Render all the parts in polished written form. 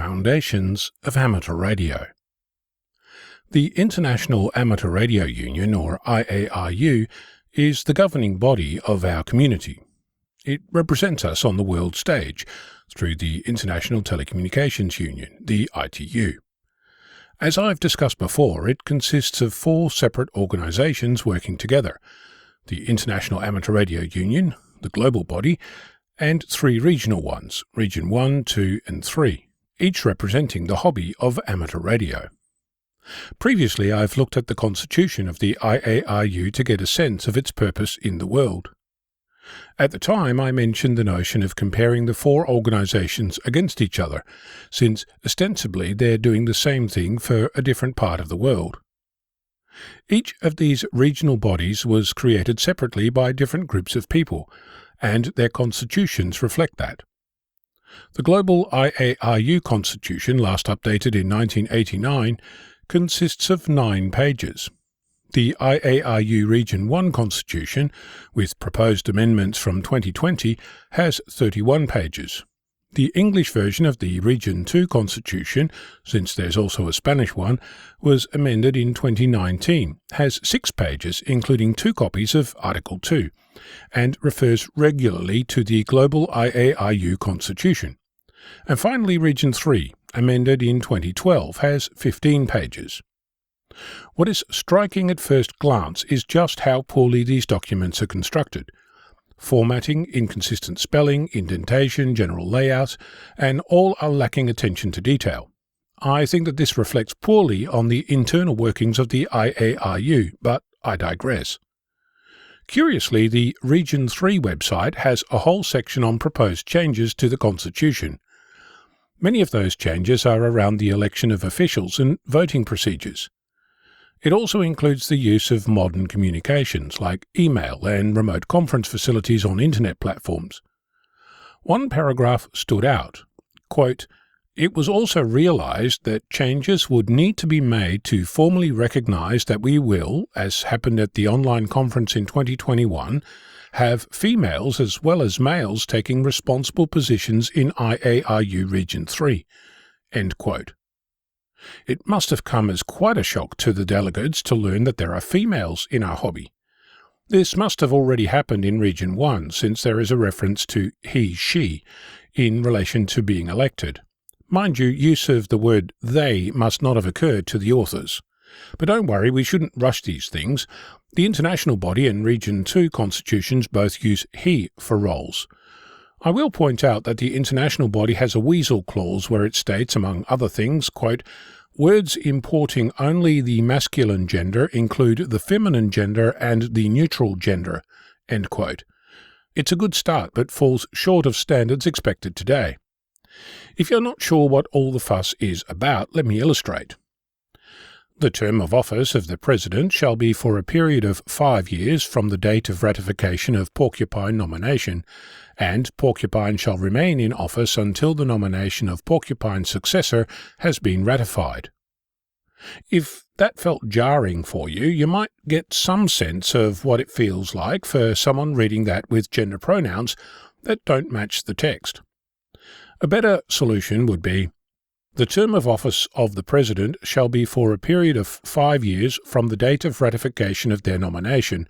foundations of amateur radio. The International Amateur Radio Union, or IARU, is the governing body of our community. It represents us on the world stage through the International Telecommunications Union, the ITU. As I've discussed before, it consists of 4 separate organisations working together: the International Amateur Radio Union, the global body, and 3 regional ones, Region 1, 2 and 3, each representing the hobby of amateur radio. Previously, I've looked at the constitution of the IARU to get a sense of its purpose in the world. At the time, I mentioned the notion of comparing the 4 organisations against each other, since ostensibly they're doing the same thing for a different part of the world. Each of these regional bodies was created separately by different groups of people, and their constitutions reflect that. The Global IARU Constitution, last updated in 1989, consists of 9 pages. The IARU Region 1 Constitution, with proposed amendments from 2020, has 31 pages. The English version of the Region 2 Constitution, since there's also a Spanish one, was amended in 2019, has 6 pages, including 2 copies of Article 2, and refers regularly to the Global IARU Constitution. And finally, Region 3, amended in 2012, has 15 pages. What is striking at first glance is just how poorly these documents are constructed. Formatting, inconsistent spelling, indentation, general layout, and all are lacking attention to detail. I think that this reflects poorly on the internal workings of the IARU, but I digress. Curiously, the Region 3 website has a whole section on proposed changes to the Constitution. Many of those changes are around the election of officials and voting procedures. It also includes the use of modern communications like email and remote conference facilities on internet platforms. One paragraph stood out. Quote, "It was also realised that changes would need to be made to formally recognise that we will, as happened at the online conference in 2021, have females as well as males taking responsible positions in IARU Region 3." End quote. It must have come as quite a shock to the delegates to learn that there are females in our hobby. This must have already happened in Region 1, since there is a reference to he/she in relation to being elected. Mind you, use of the word they must not have occurred to the authors. But don't worry, we shouldn't rush these things. The international body and Region 2 constitutions both use he for roles. I will point out that the international body has a weasel clause where it states, among other things, quote, "Words importing only the masculine gender include the feminine gender and the neutral gender." End quote. It's a good start, but falls short of standards expected today. If you're not sure what all the fuss is about, let me illustrate. The term of office of the President shall be for a period of 5 years from the date of ratification of Porcupine nomination, and Porcupine shall remain in office until the nomination of Porcupine's successor has been ratified. If that felt jarring for you, you might get some sense of what it feels like for someone reading that with gender pronouns that don't match the text. A better solution would be, "The term of office of the President shall be for a period of 5 years from the date of ratification of their nomination,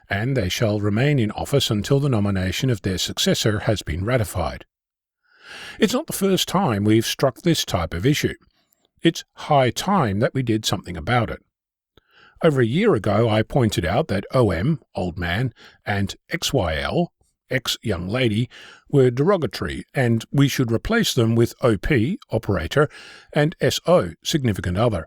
and they shall remain in office until the nomination of their successor has been ratified." It's not the first time we've struck this type of issue. It's high time that we did something about it. Over a year ago, I pointed out that OM, old man, and XYL, ex-young lady, were derogatory, and we should replace them with OP, operator, and SO, significant other.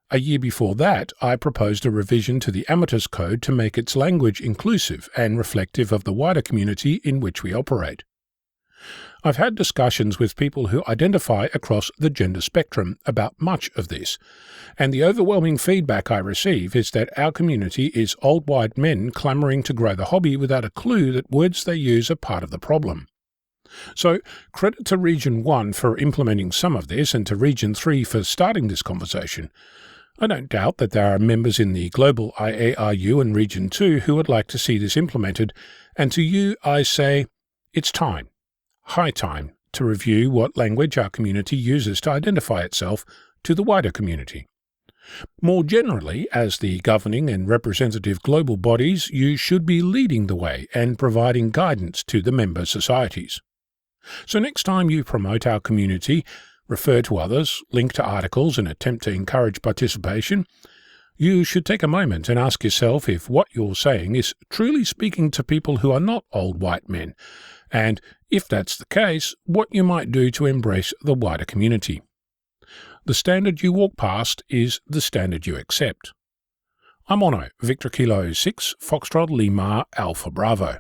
A year before that, I proposed a revision to the Amateurs Code to make its language inclusive and reflective of the wider community in which we operate. I've had discussions with people who identify across the gender spectrum about much of this, and the overwhelming feedback I receive is that our community is old white men clamouring to grow the hobby without a clue that words they use are part of the problem. So, credit to Region 1 for implementing some of this and to Region 3 for starting this conversation. I don't doubt that there are members in the Global IARU and Region 2 who would like to see this implemented, and to you I say, it's time. High time to review what language our community uses to identify itself to the wider community. More generally, as the governing and representative global bodies, you should be leading the way and providing guidance to the member societies. So next time you promote our community, refer to others, link to articles and attempt to encourage participation, you should take a moment and ask yourself if what you're saying is truly speaking to people who are not old white men, and if that's the case, what you might do to embrace the wider community. The standard you walk past is the standard you accept. I'm Ono, Victor Kilo 6, Foxtrot Lima Alpha Bravo.